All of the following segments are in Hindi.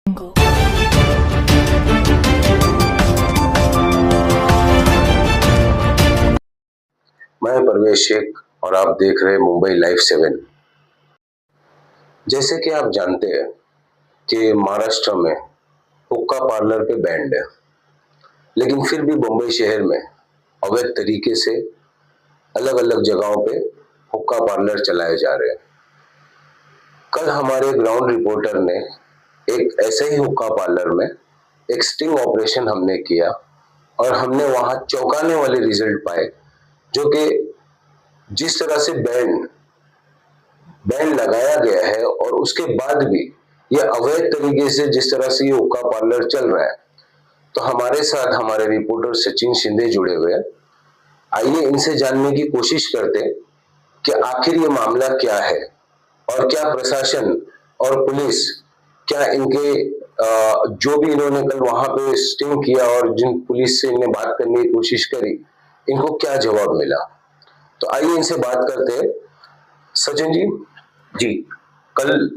मैं परवेश शेख और आप देख रहे हैं मुंबई लाइव 7। जैसे कि आप जानते हैं कि महाराष्ट्र में हुक्का पार्लर पे बैंड है, लेकिन फिर भी मुंबई शहर में अवैध तरीके से अलग अलग जगहों पे हुक्का पार्लर चलाए जा रहे हैं। कल हमारे ग्राउंड रिपोर्टर ने एक ऐसे ही हुक्का पार्लर में एक स्टिंग ऑपरेशन हमने किया और हमने वहां चौंकाने वाले रिजल्ट पाए, जो कि जिस तरह से बैंड लगाया गया है और उसके बाद भी ये अवैध तरीके से जिस तरह से ये हुक्का पार्लर चल रहा है, तो हमारे साथ हमारे रिपोर्टर सचिन शिंदे जुड़े हुए हैं। आइए इनसे जानने की कोशिश करते हैं कि आखिर ये मामला क्या है और क्या प्रशासन और पुलिस क्या इनके जो भी इन्होंने कल वहां पे स्टिंग किया और जिन पुलिस से इन्हें बात करने की कोशिश करी, इनको क्या जवाब मिला। तो आइए इनसे बात करते हैं। सचिन जी, कल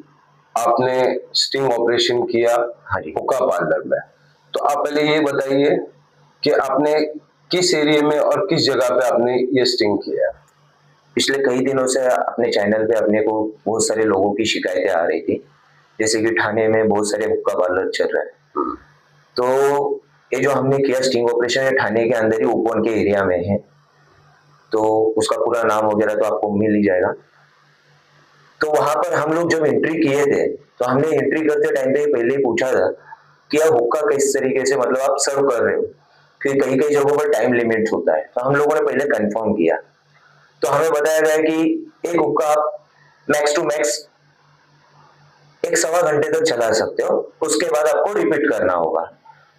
आपने स्टिंग ऑपरेशन किया हुक्का पार्लर में, तो आप पहले ये बताइए कि आपने किस एरिया में और किस जगह पे आपने ये स्टिंग किया। पिछले कई दिनों से अपने चैनल पे अपने को बहुत सारे लोगों की शिकायतें आ रही थी, जैसे कि ठाणे में बहुत सारे हुक्का पार्लर चल रहे हैं। तो ये जो हमने किया स्टिंग ऑपरेशन है ठाणे के अंदर ही उपवन के एरिया में है, तो उसका पूरा नाम वगैरह तो आपको मिल ही जाएगा। तो वहां पर हम लोग जब एंट्री किए थे, तो हमने एंट्री करते टाइम पे पहले ही पूछा था कि आप हुक्का किस तरीके से मतलब आप सर्व कर रहे हो, कि कई कई जगहों पर टाइम लिमिट होता है। तो हम लोगों ने पहले कंफर्म किया, तो हमें बताया गया कि एक हुक्का आप मैक्स टू मैक्स 1-1.25 घंटे तक चला सकते हो, उसके बाद आपको रिपीट करना होगा।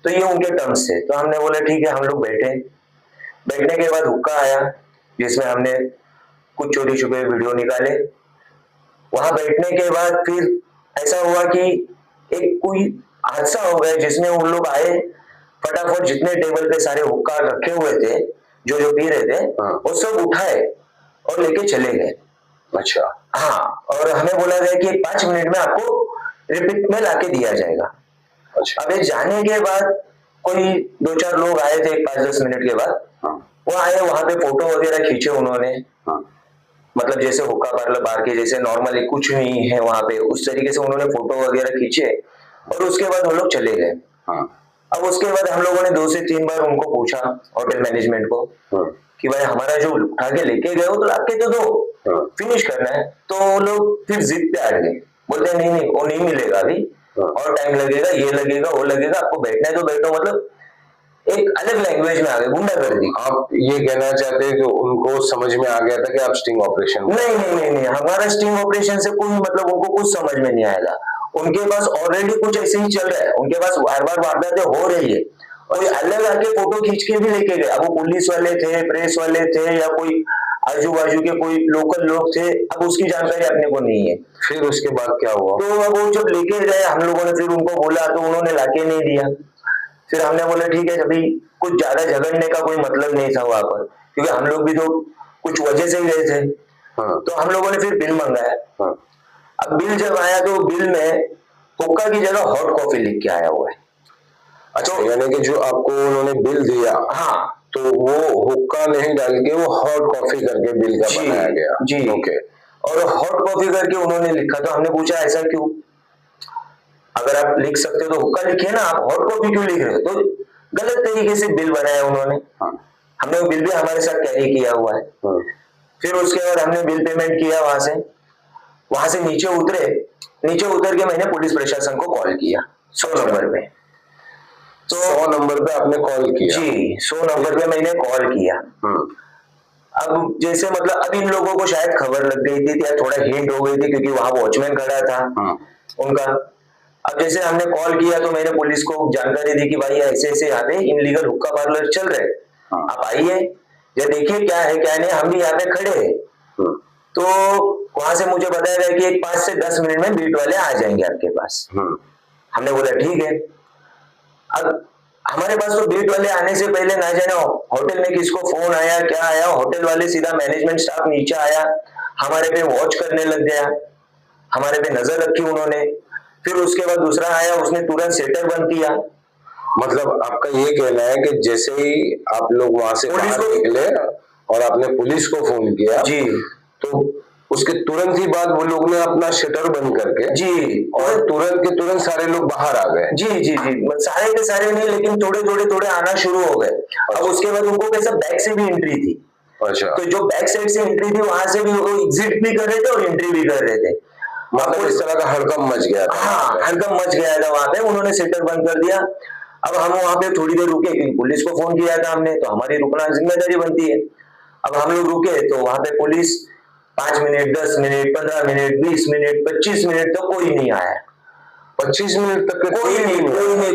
तो ये उनके टर्म्स थे। तो हमने बोला ठीक है, हम लोग बैठने के बाद हुक्का आया, जिसमें हमने कुछ चोरी छुपे वीडियो निकाले। वहां बैठने के बाद फिर ऐसा हुआ कि एक कोई हादसा हो गया, जिसमें उन लोग आए, फटाफट जितने टेबल पे सारे हुक्का रखे हुए थे, जो जो पी रहे थे, वो सब उठाए और लेके चले गए। अच्छा। हाँ, और हमें बोला गया कि 5 मिनट में आपको रिपीट में लाके दिया जाएगा। अच्छा। अब जाने के बाद कोई 2-4 लोग आए थे 5-10 मिनट के बाद। वो आए, वहां पे फोटो वगैरह खींचे उन्होंने। मतलब जैसे हुक्का पार्लर बार के जैसे नॉर्मली कुछ नहीं है वहां पे, उस तरीके से उन्होंने फोटो वगैरह खींचे और उसके बाद वो लोग चले गए। अब उसके बाद हम लोगों ने 2 से 3 बार उनको पूछा, होटल मैनेजमेंट को, कि भाई हमारा जो उठा के लेके गए हो तो लाके तो दो, फिनिश करना है। तो वो लोग फिर जिद पे अड़ गए, बोलते नहीं नहीं वो नहीं मिलेगा अभी, और टाइम लगेगा, ये लगेगा वो लगेगा, आपको बैठना है तो बैठो। मतलब एक अलग लैंग्वेज में आ गए, गुंडागर्दी। आप ये कहना चाहते हैं कि उनको समझ में आ गया था कि आप स्टिंग ऑपरेशन नहीं नहीं नहीं नहीं, हमारा स्टिंग ऑपरेशन से कोई मतलब उनको कुछ समझ में नहीं आएगा। उनके पास ऑलरेडी कुछ ऐसे ही चल रहा है, उनके पास बार बार वारदातें हो रही है और ये अलग आके फोटो खींच के भी लेके गए। अब वो पुलिस वाले थे, प्रेस वाले थे, या कोई आजू बाजू के कोई लोकल लोग थे, अब उसकी जानकारी अपने को नहीं है। फिर उसके बाद क्या हुआ? तो अब वो जब लेके गए, हम लोगों ने फिर उनको बोला तो उन्होंने लाके नहीं दिया। फिर हमने बोला ठीक है, अभी कुछ ज्यादा झगड़ने का कोई मतलब नहीं था वहां पर, क्योंकि हम लोग भी तो कुछ वजह से गए थे। तो हम लोगों ने फिर बिल मंगाया। अब बिल जब आया तो बिल में हुक्का की जगह हॉट कॉफी लिख के आया हुआ है। अच्छा, यानी कि जो आपको उन्होंने बिल दिया, हाँ, तो वो हुक्का नहीं डाल के वो हॉट कॉफी करके बिल का बनाया गया। जी, ओके। और हॉट कॉफी करके उन्होंने लिखा। तो हमने पूछा ऐसा क्यों? अगर आप लिख सकते हो तो हुक्का लिखिए ना, आप हॉट कॉफी क्यों लिख रहे हो? तो गलत तरीके से बिल बनाया उन्होंने। हमने वो बिल भी हमारे साथ कैरी किया हुआ है। फिर उसके बाद हमने बिल पेमेंट किया, वहां से नीचे उतर के मैंने पुलिस प्रशासन को कॉल किया 100 नंबर पे। तो 100 नंबर पे आपने कॉल किया? जी, 100 नंबर पे मैंने कॉल किया। अब जैसे मतलब अब इन लोगों को शायद खबर लग गई थी या थोड़ा हिंट हो गई थी, क्योंकि वहां वॉचमैन खड़ा था उनका। अब जैसे हमने कॉल किया तो मैंने पुलिस को जानकारी दी कि भाई ऐसे ऐसे यहाँ पे इनलीगल हुक्का पार्लर चल रहे, आप आइए, ये देखिए क्या है क्या नहीं, हम भी यहाँ पे खड़े हैं। तो वहां से मुझे बताया गया कि एक 5 से 10 मिनट में बीट वाले आ जाएंगे आपके पास। हमने बोला ठीक है। अब हमारे पास तो बीट वाले आने से पहले ना जाने होटल में किसको फोन आया, क्या आया, होटल वाले सीधा मैनेजमेंट स्टाफ नीचे आया, हमारे पे वॉच करने लग गया, हमारे पे नजर रखी उन्होंने। फिर उसके बाद दूसरा आया, उसने तुरंत सेटर बंद किया। मतलब आपका ये कहना है कि जैसे ही आप लोग वहां से पुलिस बाहर को निकले और आपने पुलिस को फोन किया जी तो उसके तुरंत ही बाद वो लोग ने अपना शटर बंद करके जी और तुरंत के तुरंत सारे लोग बाहर आ गए। जी जी जी सारे के सारे नहीं, लेकिन थोड़े आना शुरू हो गए। अब उसके बाद उनको कैसा बैक से भी एंट्री थी, अच्छा, तो जो बैक साइड से एंट्री थी वहां से भी वो एग्जिट भी कर रहे थे और एंट्री भी कर रहे थे। मतलब इस तरह का हड़कंप मच गया था। हाँ, हड़कंप मच गया था वहां पे, उन्होंने सेटर बंद कर दिया। अब हम वहां पे थोड़ी देर रुके क्योंकि पुलिस को फोन किया था हमने, तो हमारी रुकना जिम्मेदारी बनती है। अब हम लोग रुके तो वहां पे police 5 minute, 10 minute, 15 minute, 20 minute, 25 minute तो कोई नहीं आया। 25 मिनट तक कोई नहीं,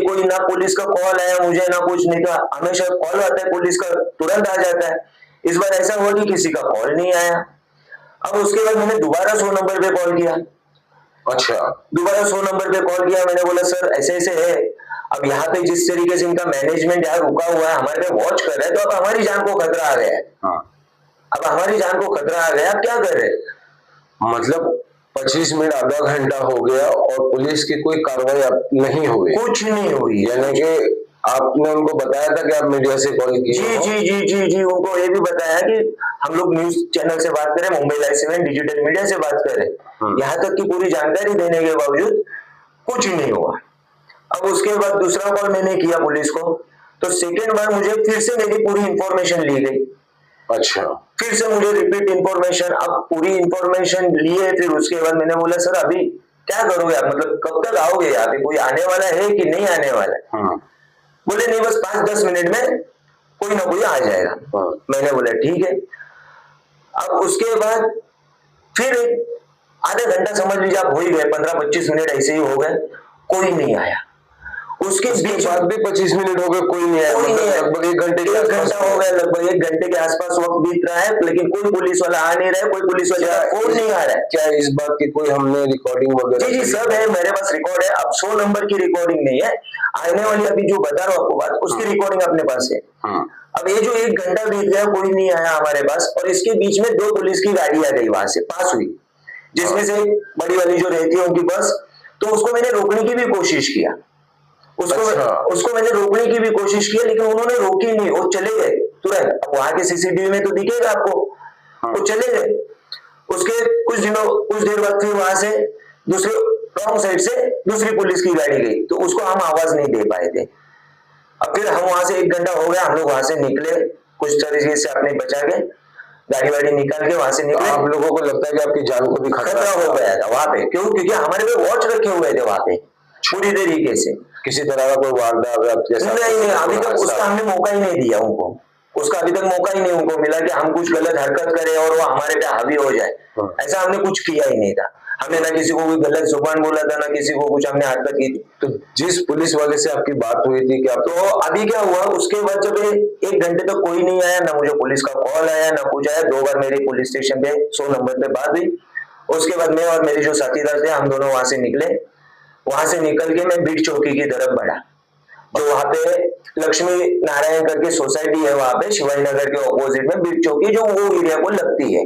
कोई ना पुलिस का कॉल आया मुझे ना कुछ, नहीं तो हमेशा कॉल आता है पुलिस का, तुरंत आ जाता है। इस बार ऐसा हुआ कि किसी का कॉल नहीं आया। अब उसके बाद मैंने दोबारा 100 नंबर पे कॉल किया। अच्छा, दोबारा 100 नंबर पे कॉल किया, मैंने बोला सर ऐसे ऐसे है, अब यहाँ पे जिस तरीके से इनका मैनेजमेंट यहाँ रुका हुआ है, हमारे पे वॉच कर रहा है, तो अब हमारी जान को खतरा आ गया है। हाँ, अब हमारी जान को खतरा आ गया, अब क्या कर रहे? मतलब 25 मिनट, आधा घंटा हो गया और पुलिस की कोई कार्रवाई अब नहीं हुई, कुछ नहीं हुई। यानी कि आपने उनको बताया था कि आप मीडिया से कॉल किए जी हो? जी जी जी जी उनको ये भी बताया कि हम लोग न्यूज चैनल से बात करें, मुंबई लाइव 7 डिजिटल मीडिया से बात करें, यहाँ तक की पूरी जानकारी देने के बावजूद कुछ नहीं हुआ। अब उसके बाद दूसरा कॉल मैंने किया पुलिस को, तो सेकेंड बार मुझे फिर से मेरी पूरी इंफॉर्मेशन ली गई। अच्छा, फिर से मुझे रिपीट इंफॉर्मेशन, अब पूरी इंफॉर्मेशन लिए, फिर उसके बाद मैंने बोला सर अभी क्या करोगे आप, मतलब कब तक आओगे यहाँ पे, कोई आने वाला है कि नहीं आने वाला है? बोले नहीं, बस 5-10 मिनट में कोई ना कोई आ जाएगा। मैंने बोला ठीक है। अब उसके बाद फिर आधा घंटा समझ लीजिए आप हो ही गए, 15-25 मिनट ऐसे ही हो गए, कोई नहीं आया। उसके बीच बाद भी 25 मिनट हो गए, कोई नहीं आया, लगभग 1 घंटे हो गया, लगभग 1 घंटे के आसपास वक्त बीत रहा है, लेकिन कोई पुलिस वाला आ नहीं रहा है, कोई पुलिस वाला फोन नहीं आ रहा है। क्या इस बात की कोई हमने रिकॉर्डिंग वगैरह? जी जी सब है, मेरे पास रिकॉर्ड है। अब 100 नंबर की रिकॉर्डिंग नहीं है, आने वाली अभी जो बता रहा हूँ आपको बात, उसकी रिकॉर्डिंग अपने पास है। अब ये जो 1 घंटा बीत गया, कोई नहीं आया हमारे पास, और इसके बीच में 2 पुलिस की गाड़ी आ गई, वहां से पास हुई, जिसमें से बड़ी वाली जो रहती है उनकी बस, तो उसको मैंने रोकने की भी कोशिश किया, उसको मैंने रोकने की भी कोशिश की, लेकिन उन्होंने रोकी नहीं, वो चले गए तुरंत। अब वहां के सीसीटीवी में तो दिखेगा आपको, वो चले गए। उसके कुछ देर बाद फिर वहां से दूसरे रॉन्ग साइड से दूसरी पुलिस की गाड़ी गई, तो उसको हम आवाज नहीं दे पाए थे। अब फिर हम वहां से 1 घंटा हो गया, हम लोग वहां से निकले कुछ तरीके से अपने बचा के, गाड़ी वाड़ी निकाल के वहां से निकले। आप लोगों को लगता है कि आपकी जान को भी खतरा हो गया था वहां पे, क्यों? क्योंकि हमारे पे वॉच रखे हुए थे वहां पे पूरी तरीके से, किसी तरह का कोई वारदात जैसा नहीं, अभी तक उसका हमने मौका ही नहीं दिया उनको, उसका अभी तक मौका ही नहीं उनको मिला कि हम कुछ गलत हरकत करें और वो हमारे पे हावी हो जाए। ऐसा हमने कुछ किया ही नहीं था, हमने ना किसी को कोई गलत जुबान बोला था, ना किसी को कुछ हमने हरकत की थी। तो जिस पुलिस वाले से आपकी बात हुई थी कि आप, तो अभी क्या हुआ, उसके बाद जब 1 घंटे तक कोई नहीं आया, ना मुझे पुलिस का कॉल आया, ना कुछ आया। 2 बार मेरी पुलिस स्टेशन पे 100 नंबर पे बात हुई। उसके बाद मैं और मेरे जो साथीदार थे, हम दोनों वहां से निकले। वहां से निकल के मैं बीट चौकी की तरफ बढ़ा, जो वहां पे लक्ष्मी नारायण करके सोसाइटी है, वहां पे शिवाजी नगर के ऑपोजिट में बीट चौकी, जो वो एरिया को लगती है।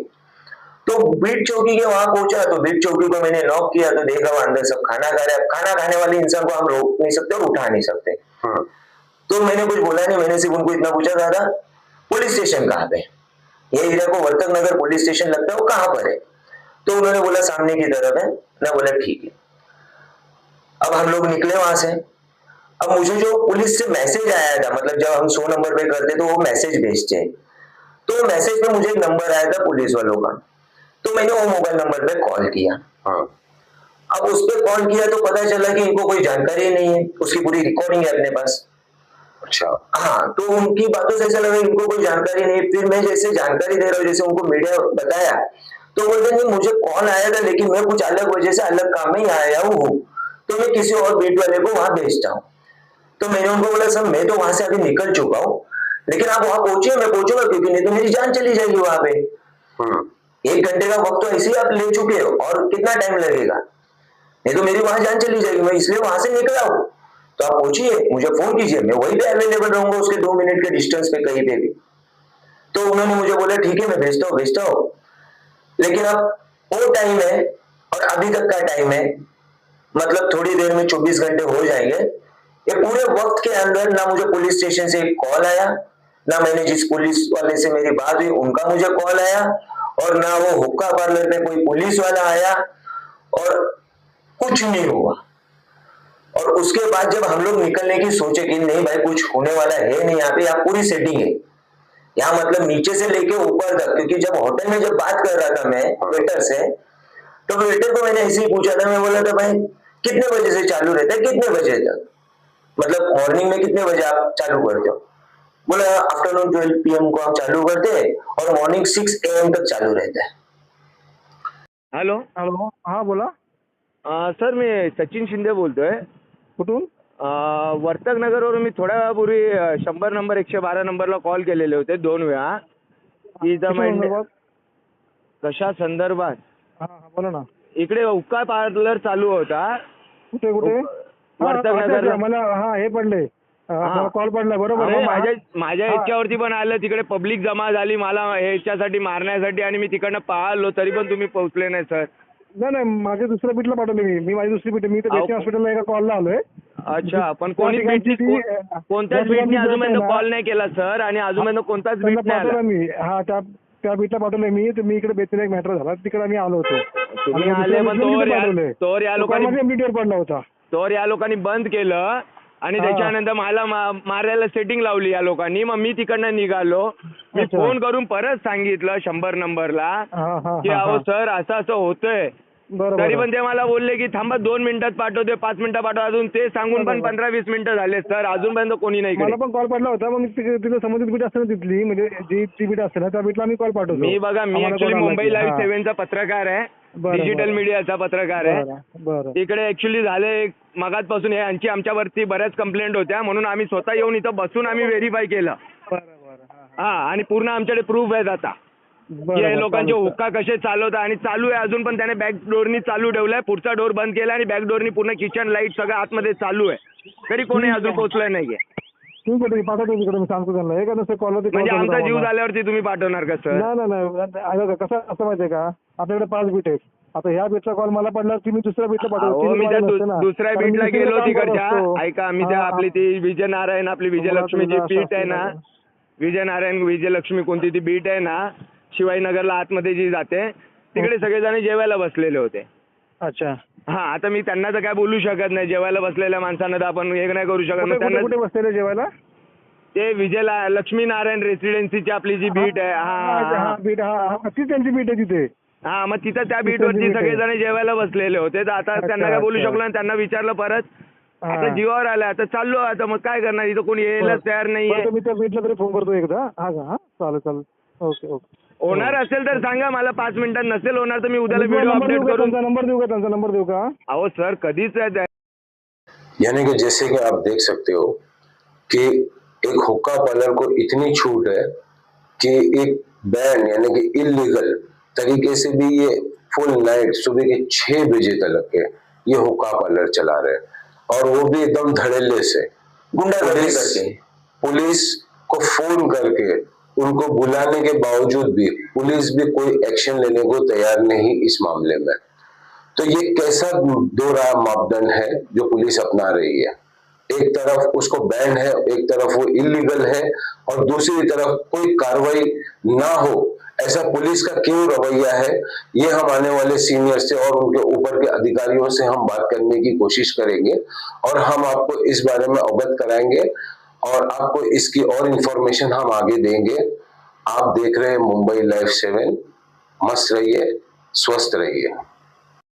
तो बीट चौकी के वहां पहुंचा, तो बीट चौकी को मैंने नॉक किया, तो देखा वहां अंदर सब खाना खा रहे हैं। खाना खाने वाले इंसान को हम रोक नहीं सकते और उठा नहीं सकते। तो मैंने कुछ बोला नहीं, मैंने सिर्फ उनको इतना पूछा, दादा पुलिस स्टेशन कहाँ पे, ये एरिया को वर्तक नगर पुलिस स्टेशन लगता है, वो कहाँ पर है? तो उन्होंने बोला सामने की तरफ है। मैं बोला ठीक है। अब हम लोग निकले वहां से। अब मुझे जो पुलिस से मैसेज आया था, मतलब जब हम 100 नंबर पे करते तो वो मैसेज भेजते हैं, तो मैसेज में मुझे एक नंबर आया था पुलिस वालों का, तो मैंने वो मोबाइल नंबर पे कॉल किया। अब उस पे कॉल किया तो पता चला कि इनको कोई जानकारी नहीं है, उसकी पूरी रिकॉर्डिंग है अपने पास। अच्छा, हाँ, तो उनकी बातों से ऐसा लगा इनको कोई जानकारी नहीं। फिर मैं जैसे जानकारी दे रहा हूँ, जैसे उनको मीडिया बताया, तो बोलते नहीं मुझे कॉल आया था, लेकिन मैं कुछ अलग वजह से अलग काम में ही आया हूँ, तो मैं किसी और बीट वाले को वहां भेजता हूँ। तो मैंने उनको बोला सर मैं तो वहां से अभी निकल चुका हूँ, लेकिन आप वहां पहुंचे, मैं पहुंचूंगा, क्योंकि नहीं तो मेरी जान चली जाएगी वहां पे। 1 घंटे का वक्त तो ऐसे ही आप ले चुके हो, और कितना टाइम लगेगा, नहीं तो मेरी वहां जान चली जाएगी, मैं इसलिए वहां से निकला हूँ। तो आप पहुंचिए, मुझे फोन कीजिए, मैं वहीं पे अवेलेबल रहूंगा, उसके 2 मिनट के डिस्टेंस पे कहीं पे भी। तो उन्होंने मुझे बोला ठीक है मैं भेजता हूँ। लेकिन अब वो टाइम है और अभी तक का टाइम है, मतलब थोड़ी देर में 24 घंटे हो जाएंगे, ये पूरे वक्त के अंदर ना मुझे पुलिस स्टेशन से एक कॉल आया, ना मैंने जिस पुलिस वाले से मेरी बात हुई उनका मुझे कॉल आया, और ना वो हुक्का पार्लर में कोई पुलिस वाला आया, और कुछ नहीं हुआ। और उसके बाद जब हम लोग निकलने की सोचे कि नहीं भाई कुछ होने वाला है नहीं, यहाँ पे यहाँ पूरी सेटिंग है, यहाँ मतलब नीचे से लेके ऊपर तक, क्योंकि जब होटल में जब बात कर रहा था मैं वेटर से, तो वेटर को मैंने ऐसे ही पूछा था, मैं बोला था भाई कितने बजे से चालू रहता है, कितने बजे तक, मतलब मॉर्निंग में कितने बजे आप चालू करते हो? बोला आफ्टरनून 12 PM को हम चालू करते हैं और मॉर्निंग 6 AM तक चालू रहता है। हॅलो. हॅलो, हा बोला. सर मी सचिन शिंदे बोलतोय. कुठून? वर्तक नगरवरून मी थोड्या वेळापूर्वी 100 नंबर 112 नंबरला कॉल केलेले होते 2 वेळा. की कशा संदर्भात? कशा संदर्भात? हा हा, बोला ना. इकडे हुक्का पार्लर चालू होता. कुठे कुठे? वर्तक अच्छा, नगरला. अच्छा, मला हा हे पडले, मला कॉल पडला, बरोबर आहे. माझ्या हा. याच्यावरती पण आलं, तिकडे पब्लिक जमा झाली मला ह्याच्यासाठी मारण्यासाठी, आणि मी तिकडनं पाहिलो तरी पण तुम्ही पोहोचले नाही सर. नाही नाही, माझ्या दुसऱ्या बीटला पाठवले मी माझी दुसरी बीट, मी तर बेसिक हॉस्पिटलला एका कॉलला आलोय. अच्छा, पण कोणत्याच बीटने अजूनपर्यंत कॉल नाही केला सर, आणि अजूनपर्यंत कोणताच बीट नाही आला. मी हा त्या बीटला पाठवलंय मी, तर मी इकडे बेसिक एक मॅटर झाला, तिकडे आम्ही आलो होतो. तुम्ही आले, पण तोवर या लोकांनी पडला होता. तर या लोकांनी बंद केलं, आणि त्याच्यानंतर मला मारायला सेटिंग लावली या लोकांनी. मग मी तिकडनं निघालो. मी फोन करून परत सांगितलं 100 नंबरला की अहो सर असं असं होतंय. तरी पण ते मला बोलले की थांबा 2 मिनिटात पाठवते, 5 मिनिटात पाठवा. अजून ते सांगून पण 15-20 मिनिटं झाले सर, अजूनपर्यंत कोणी नाही. मला पण कॉल पडला होता, मग तिथे संबंधित बीट असते ना तिथली, म्हणजे जी ती बीट असते ना त्या बीटला मी कॉल पाठवतो. मी बघा, मी ऍक्च्युली मुंबई लाईव्ह 7चा पत्रकार आहे, डिजिटल मीडियाचा पत्रकार आहे. तिकडे ऍक्च्युली झाले मगाचपासून यांची आमच्यावरती बऱ्याच कंप्लेंट होत्या, म्हणून आम्ही स्वतः येऊन इथं बसून आम्ही व्हेरीफाय केलं. हा, आणि पूर्ण आमच्याकडे प्रूफ आहेत आता की हे लोकांचे हुक्का कसे चालवतात, आणि चालू आहे अजून पण. त्याने बॅक डोरनी चालू ठेवलाय, पुढचा डोर बंद केला, आणि बॅक डोरनी पूर्ण किचन लाईट सगळं आतमध्ये चालू आहे, तरी कोणी अजून पोहोचलं नाहीये. पाठवतो तिकडे, मी सांगतो त्यांना. हे का नसतं कॉल, म्हणजे आमचा जीव झाल्यावरती तुम्ही पाठवणार का सर? नाही नाही, कसं असं माहितीये का, आपल्याकडे 5 बीट आहेत. आता ह्या बीटचा कॉल मला पडला की मी दुसऱ्या बीटला पाठवतो. मी त्या दुसऱ्या बीटला गेलो तिकडच्या. ऐका, मी त्या आपली ती विजयनारायण, आपली विजयलक्ष्मीची बीट आहे ना, विजयनारायण विजयलक्ष्मी कोणती ती बीट आहे ना, शिवाजीनगरला आतमध्ये जी जाते, तिकडे सगळेजण जेवायला बसलेले होते. अच्छा. हा, आता मी त्यांना तर काय बोलू शकत नाही, जेवायला बसलेल्या माणसांना तर आपण हे नाही करू शकत. कुठे बसलेले जेवायला? ते लक्ष्मीनारायण रेसिडेन्सीची आपली जी बीट आहे. हा, बीट, हा ती त्यांची बीट आहे तिथे. हा, मग तिथं त्या बीटवरती सगळेजण जेवायला बसलेले होते. तर आता त्यांना काय बोलू शकलो नाही. त्यांना विचारलं परत, आता जीवावर आलं, आता चाललो. आता मग काय करणार, इथं कोणी यायलाच तयार नाहीये. मी त्या बीटला तरी फोन करतो एकदा. हा का? हा, चालेल. ओके. होणार असेल तर सांगा मला 5 मिनिटात, नसेल होणार तर मी उद्याला व्हिडिओ अपडेट करून. त्यांचा नंबर देऊ का? अहो सर, कधीच यानी कि जैसे कि आप देख सकते हो कि एक हुक्का पार्लर को इतनी छूट है कि एक बैन यानी कि इलीगल तरीके से भी ये फुल नाइट सुबह के 6 बजे तक के ये हुक्का पार्लर चला रहे हैं, और वो भी एकदम धड़ल्ले से गुंडागर्दी करके। पुलिस को फोन करके उनको बुलाने के बावजूद भी पुलिस भी कोई एक्शन लेने को तैयार नहीं इस मामले में। तो ये कैसा दो राह मापदंड है जो पुलिस अपना रही है। एक तरफ उसको बैन है, एक तरफ वो इलीगल है, और दूसरी तरफ कोई कार्रवाई ना हो, ऐसा पुलिस का क्यों रवैया है, ये हम आने वाले सीनियर से और उनके ऊपर के अधिकारियों से हम बात करने की कोशिश करेंगे, और हम आपको इस बारे में अवगत कराएंगे, और आपको इसकी और इंफॉर्मेशन हम आगे देंगे। आप देख रहे हैं मुंबई लाइव 7। मस्त रहिए, स्वस्थ रहिए।